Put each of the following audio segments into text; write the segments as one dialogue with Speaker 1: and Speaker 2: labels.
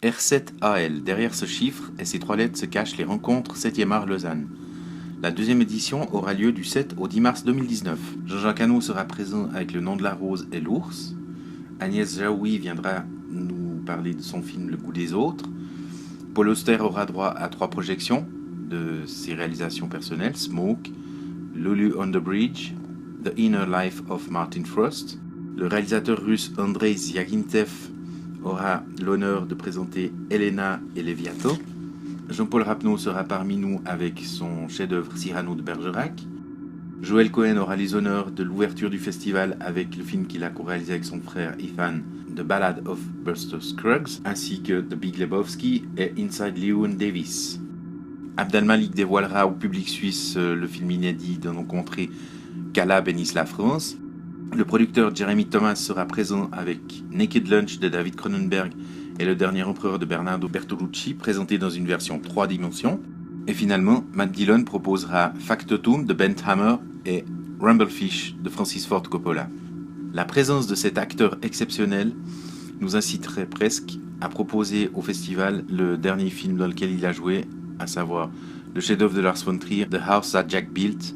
Speaker 1: R7AL. Derrière ce chiffre et ces 3 lettres se cachent les rencontres 7e art Lausanne. La deuxième édition aura lieu du 7 au 10 mars 2019. Jean-Jacques Hano sera présent avec Le nom de la rose et l'ours. Agnès Jaoui viendra nous parler de son film Le goût des autres. Paul Auster aura droit à 3 projections de ses réalisations personnelles, Smoke, Lulu on the Bridge, The Inner Life of Martin Frost. Le réalisateur russe Andrei Zyagintev aura l'honneur de présenter Elena et Léviathan. Jean-Paul Rapneau sera parmi nous avec son chef-d'œuvre Cyrano de Bergerac. Joël Cohen aura les honneurs de l'ouverture du festival avec le film qu'il a co-réalisé avec son frère Ethan, The Ballad of Buster Scruggs, ainsi que The Big Lebowski et Inside Llewyn Davis. Abdel Malik dévoilera au public suisse le film inédit de nos contrées Cala bénisse la France. Le producteur Jeremy Thomas sera présent avec Naked Lunch de David Cronenberg et Le Dernier Empereur de Bernardo Bertolucci, présenté dans une version 3 dimensions. Et finalement, Matt Dillon proposera Factotum de Ben Hammer et Rumblefish de Francis Ford Coppola. La présence de cet acteur exceptionnel nous inciterait presque à proposer au festival le dernier film dans lequel il a joué, à savoir le chef-d'œuvre de Lars von Trier, The House That Jack Built,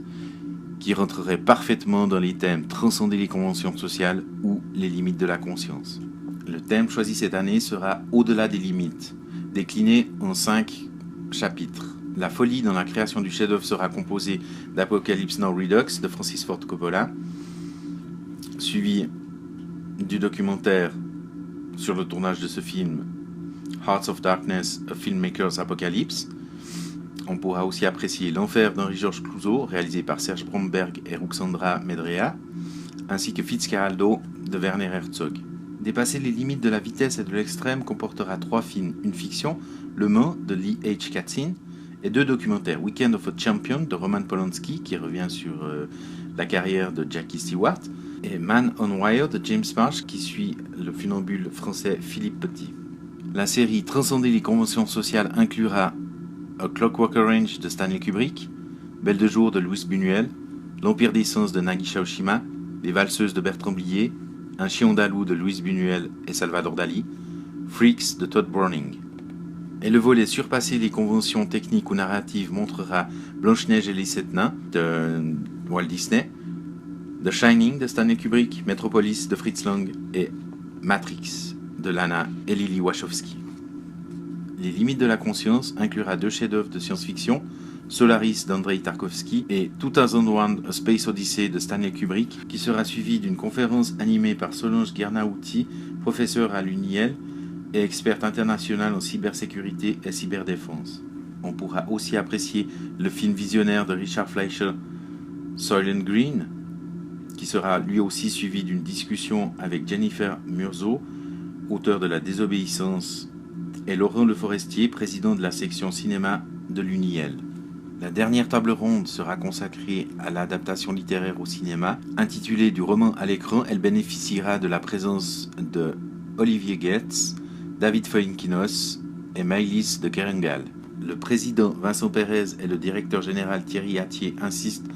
Speaker 1: qui rentrerait parfaitement dans les thèmes transcender les conventions sociales ou les limites de la conscience. Le thème choisi cette année sera Au-delà des limites, décliné en 5 chapitres. La folie dans la création du chef-d'œuvre sera composée d'Apocalypse Now Redux de Francis Ford Coppola, suivi du documentaire sur le tournage de ce film Hearts of Darkness, A Filmmaker's Apocalypse. On pourra aussi apprécier L'Enfer d'Henri-Georges Clouzot, réalisé par Serge Bromberg et Ruxandra Medrea, ainsi que Fitzcarraldo de Werner Herzog. Dépasser les limites de la vitesse et de l'extrême comportera 3 films, une fiction, Le Mans de Lee H. Katzin, et 2 documentaires, Weekend of a Champion de Roman Polanski, qui revient sur la carrière de Jackie Stewart, et Man on Wire de James Marsh, qui suit le funambule français Philippe Petit. La série Transcender les conventions sociales inclura A Clockwork Orange de Stanley Kubrick, Belle de jour de Louis Buñuel, L'Empire des sens de Nagisa Oshima, Les valseuses de Bertrand Blier, Un chien andalou de Louis Buñuel et Salvador Dali, Freaks de Todd Browning. Et le volet Surpasser les conventions techniques ou narratives montrera Blanche-Neige et les 7 nains de Walt Disney, The Shining de Stanley Kubrick, Metropolis de Fritz Lang et Matrix de Lana et Lily Wachowski. Les limites de la conscience inclura 2 chefs-d'œuvre de science-fiction, Solaris d'Andrei Tarkovsky et 2001 A Space Odyssey de Stanley Kubrick, qui sera suivi d'une conférence animée par Solange Guernahouti, professeure à l'UNIL et experte internationale en cybersécurité et cyberdéfense. On pourra aussi apprécier le film visionnaire de Richard Fleischer, Soylent Green, qui sera lui aussi suivi d'une discussion avec Jennifer Murzo, auteur de La Désobéissance, et Laurent Le Forestier, président de la section cinéma de l'UNIL. La dernière table ronde sera consacrée à l'adaptation littéraire au cinéma. Intitulée du roman à l'écran, elle bénéficiera de la présence de Olivier Goetz, David Fuenquinos et Maëlys de Kerengal. Le président Vincent Pérez et le directeur général Thierry Attier insistent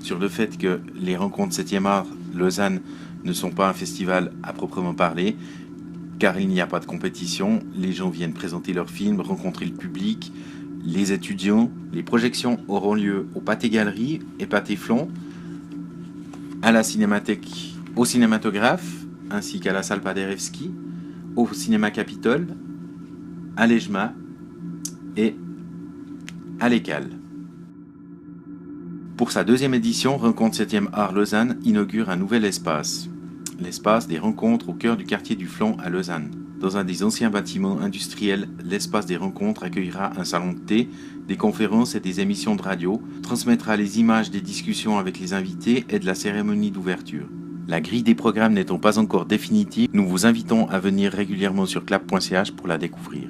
Speaker 1: sur le fait que les rencontres 7e art Lausanne ne sont pas un festival à proprement parler, car il n'y a pas de compétition, les gens viennent présenter leurs films, rencontrer le public, les étudiants. Les projections auront lieu au Pâté Galerie et Pâté Flon, à la Cinémathèque, au Cinématographe, ainsi qu'à la salle Paderewski, au Cinéma Capitole, à l'EJMA et à l'ECAL. Pour sa 2e édition, Rencontre 7e art Lausanne inaugure un nouvel espace. L'espace des rencontres au cœur du quartier du Flon à Lausanne. Dans un des anciens bâtiments industriels, l'espace des rencontres accueillera un salon de thé, des conférences et des émissions de radio, transmettra les images des discussions avec les invités et de la cérémonie d'ouverture. La grille des programmes n'étant pas encore définitive, nous vous invitons à venir régulièrement sur clap.ch pour la découvrir.